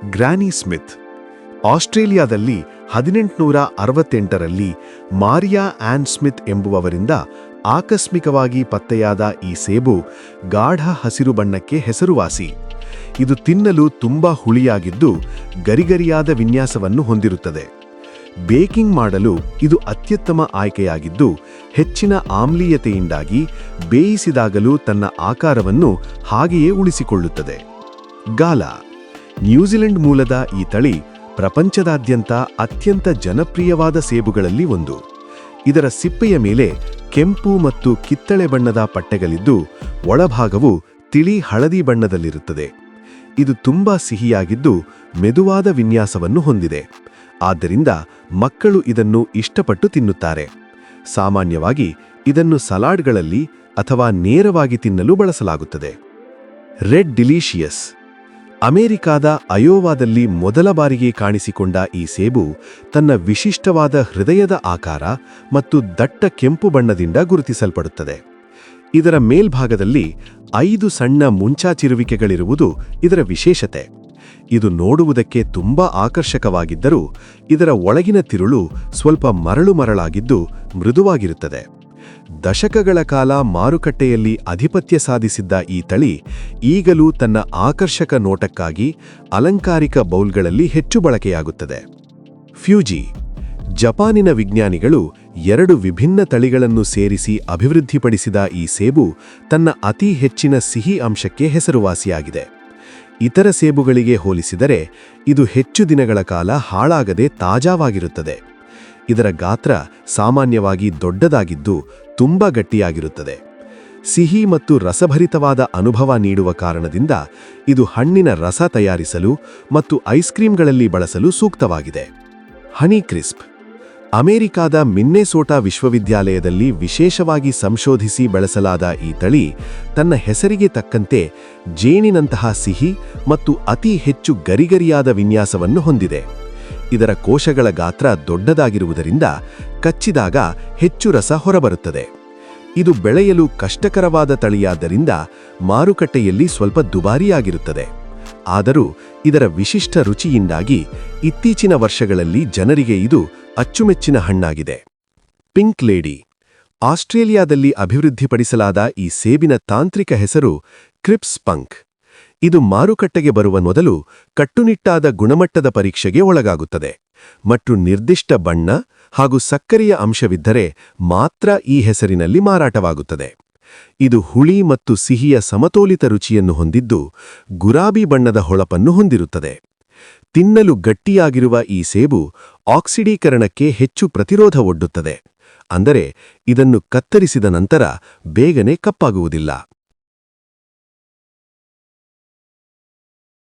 ಗ್ರಾನಿ Smith. ಆಸ್ಟ್ರೇಲಿಯಾದಲ್ಲಿ 1868ರಲ್ಲಿ Maria on Smith ಎಂಬುವವರಿಂದ ಆಕಸ್ಮಿಕವಾಗಿ ಪತ್ತೆಯಾದ ಈ ಸೇಬು ಗಾಢ ಹಸಿರು ಬಣ್ಣಕ್ಕೆ ಹೆಸರುವಾಸಿ. ಇದು ತಿನ್ನಲು ತುಂಬಾ ಹುಳಿಯಾಗಿದ್ದು ಗರಿಗರಿಯಾದ ವಿನ್ಯಾಸವನ್ನು ಹೊಂದಿರುತ್ತದೆ. ಬೇಕಿಂಗ್ ಮಾಡಲು ಇದು ಅತ್ಯುತ್ತಮ ಆಯ್ಕೆಯಾಗಿದ್ದು ಹೆಚ್ಚಿನ ಆಮ್ಲೀಯತೆಯಿಂದಾಗಿ ಬೇಯಿಸಿದಾಗಲೂ ತನ್ನ ಆಕಾರವನ್ನು ಹಾಗೆಯೇ ಉಳಿಸಿಕೊಳ್ಳುತ್ತದೆ. ಗಾಲಾ. ನ್ಯೂಜಿಲೆಂಡ್ ಮೂಲದ ಈ ತಳಿ ಪ್ರಪಂಚದಾದ್ಯಂತ ಅತ್ಯಂತ ಜನಪ್ರಿಯವಾದ ಸೇಬುಗಳಲ್ಲಿ ಒಂದು. ಇದರ ಸಿಪ್ಪೆಯ ಮೇಲೆ ಕೆಂಪು ಮತ್ತು ಕಿತ್ತಳೆ ಬಣ್ಣದ ಪಟ್ಟೆಗಳಿದ್ದು ಒಳಭಾಗವು ತಿಳಿ ಹಳದಿ ಬಣ್ಣದಲ್ಲಿರುತ್ತದೆ. ಇದು ತುಂಬಾ ಸಿಹಿಯಾಗಿದ್ದು ಮೆದುವಾದ ವಿನ್ಯಾಸವನ್ನು ಹೊಂದಿದೆ. ಆದ್ದರಿಂದ ಮಕ್ಕಳು ಇದನ್ನು ಇಷ್ಟಪಟ್ಟು ತಿನ್ನುತ್ತಾರೆ. ಸಾಮಾನ್ಯವಾಗಿ ಇದನ್ನು ಸಲಾಡ್ಗಳಲ್ಲಿ ಅಥವಾ ನೇರವಾಗಿ ತಿನ್ನಲು ಬಳಸಲಾಗುತ್ತದೆ. Red delicious. ಅಮೆರಿಕಾದ ಅಯೋವಾದಲ್ಲಿ ಮೊದಲ ಬಾರಿಗೆ ಕಾಣಿಸಿಕೊಂಡ ಈ ಸೇಬು ತನ್ನ ವಿಶಿಷ್ಟವಾದ ಹೃದಯದ ಆಕಾರ ಮತ್ತು ದಟ್ಟ ಕೆಂಪು ಬಣ್ಣದಿಂದ ಗುರುತಿಸಲ್ಪಡುತ್ತದೆ. ಇದರ ಮೇಲ್ಭಾಗದಲ್ಲಿ 5 ಸಣ್ಣ ಮುಂಚಾಚಿರುವಿಕೆಗಳಿರುವುದು ಇದರ ವಿಶೇಷತೆ. ಇದು ನೋಡುವುದಕ್ಕೆ ತುಂಬಾ ಆಕರ್ಷಕವಾಗಿದ್ದರೂ ಇದರ ಒಳಗಿನ ತಿರುಳು ಸ್ವಲ್ಪ ಮರಳಾಗಿದ್ದು ಮೃದುವಾಗಿರುತ್ತದೆ. ದಶಕಗಳ ಕಾಲ ಮಾರುಕಟ್ಟೆಯಲ್ಲಿ ಆಧಿಪತ್ಯ ಸಾಧಿಸಿದ್ದ ಈ ತಳಿ ಈಗಲೂ ತನ್ನ ಆಕರ್ಷಕ ನೋಟಕ್ಕಾಗಿ ಅಲಂಕಾರಿಕ ಬೌಲ್ಗಳಲ್ಲಿ ಹೆಚ್ಚು ಬಳಕೆಯಾಗುತ್ತದೆ. ಫ್ಯೂಜಿ. ಜಪಾನಿನ ವಿಜ್ಞಾನಿಗಳು 2 ವಿಭಿನ್ನ ತಳಿಗಳನ್ನು ಸೇರಿಸಿ ಅಭಿವೃದ್ಧಿಪಡಿಸಿದ ಈ ಸೇಬು ತನ್ನ ಅತಿ ಹೆಚ್ಚಿನ ಸಿಹಿ ಅಂಶಕ್ಕೆ ಹೆಸರುವಾಸಿಯಾಗಿದೆ. ಇತರ ಸೇಬುಗಳಿಗೆ ಹೋಲಿಸಿದರೆ ಇದು ಹೆಚ್ಚು ದಿನಗಳ ಕಾಲ ಹಾಳಾಗದೆ ತಾಜಾವಾಗಿರುತ್ತದೆ. ಇದರ ಗಾತ್ರ ಸಾಮಾನ್ಯವಾಗಿ ದೊಡ್ಡದಾಗಿದ್ದು ತುಂಬಾ ಗಟ್ಟಿಯಾಗಿರುತ್ತದೆ. ಸಿಹಿ ಮತ್ತು ರಸಭರಿತವಾದ ಅನುಭವ ನೀಡುವ ಕಾರಣದಿಂದ ಇದು ಹಣ್ಣಿನ ರಸ ತಯಾರಿಸಲು ಮತ್ತು ಐಸ್ಕ್ರೀಂಗಳಲ್ಲಿ ಬಳಸಲು ಸೂಕ್ತವಾಗಿದೆ. ಹನಿ ಕ್ರಿಸ್ಪ್. ಅಮೆರಿಕಾದ ಮಿನ್ನೆಸೋಟಾ ವಿಶ್ವವಿದ್ಯಾಲಯದಲ್ಲಿ ವಿಶೇಷವಾಗಿ ಸಂಶೋಧಿಸಿ ಬೆಳೆಸಲಾದ ಈ ತಳಿ ತನ್ನ ಹೆಸರಿಗೆ ತಕ್ಕಂತೆ ಜೇನಿನಂತಹ ಸಿಹಿ ಮತ್ತು ಅತಿ ಹೆಚ್ಚು ಗರಿಗರಿಯಾದ ವಿನ್ಯಾಸವನ್ನು ಹೊಂದಿದೆ. ಇದರ ಕೋಶಗಳ ಗಾತ್ರ ದೊಡ್ಡದಾಗಿರುವುದರಿಂದ ಕಚ್ಚಿದಾಗ ಹೆಚ್ಚು ರಸ ಹೊರಬರುತ್ತದೆ. ಇದು ಬೆಳೆಯಲು ಕಷ್ಟಕರವಾದ ತಳಿಯಾದ್ದರಿಂದ ಮಾರುಕಟ್ಟೆಯಲ್ಲಿ ಸ್ವಲ್ಪ ದುಬಾರಿಯಾಗಿರುತ್ತದೆ. ಆದರೂ ಇದರ ವಿಶಿಷ್ಟ ರುಚಿಯಿಂದಾಗಿ ಇತ್ತೀಚಿನ ವರ್ಷಗಳಲ್ಲಿ ಜನರಿಗೆ ಇದು ಅಚ್ಚುಮೆಚ್ಚಿನ ಹಣ್ಣಾಗಿದೆ. Pink lady. ಆಸ್ಟ್ರೇಲಿಯಾದಲ್ಲಿ ಅಭಿವೃದ್ಧಿಪಡಿಸಲಾದ ಈ ಸೇಬಿನ ತಾಂತ್ರಿಕ ಹೆಸರು ಕ್ರಿಪ್ಸ್ ಪಂಕ್. ಇದು ಮಾರುಕಟ್ಟೆಗೆ ಬರುವ ಮೊದಲು ಕಟ್ಟುನಿಟ್ಟಾದ ಗುಣಮಟ್ಟದ ಪರೀಕ್ಷೆಗೆ ಒಳಗಾಗುತ್ತದೆ ಮತ್ತು ನಿರ್ದಿಷ್ಟ ಬಣ್ಣ ಹಾಗೂ ಸಕ್ಕರೆಯ ಅಂಶವಿದ್ದರೆ ಮಾತ್ರ ಈ ಹೆಸರಿನಲ್ಲಿ ಮಾರಾಟವಾಗುತ್ತದೆ. ಇದು ಹುಳಿ ಮತ್ತು ಸಿಹಿಯ ಸಮತೋಲಿತ ರುಚಿಯನ್ನು ಹೊಂದಿದ್ದು ಗುಲಾಬಿ ಬಣ್ಣದ ಹೊಳಪನ್ನು ಹೊಂದಿರುತ್ತದೆ. ತಿನ್ನಲು ಗಟ್ಟಿಯಾಗಿರುವ ಈ ಸೇಬು ಆಕ್ಸಿಡೀಕರಣಕ್ಕೆ ಹೆಚ್ಚು ಪ್ರತಿರೋಧ ಒಡ್ಡುತ್ತದೆ. ಅಂದರೆ ಇದನ್ನು ಕತ್ತರಿಸಿದ ನಂತರ ಬೇಗನೆ ಕಪ್ಪಾಗುವುದಿಲ್ಲ.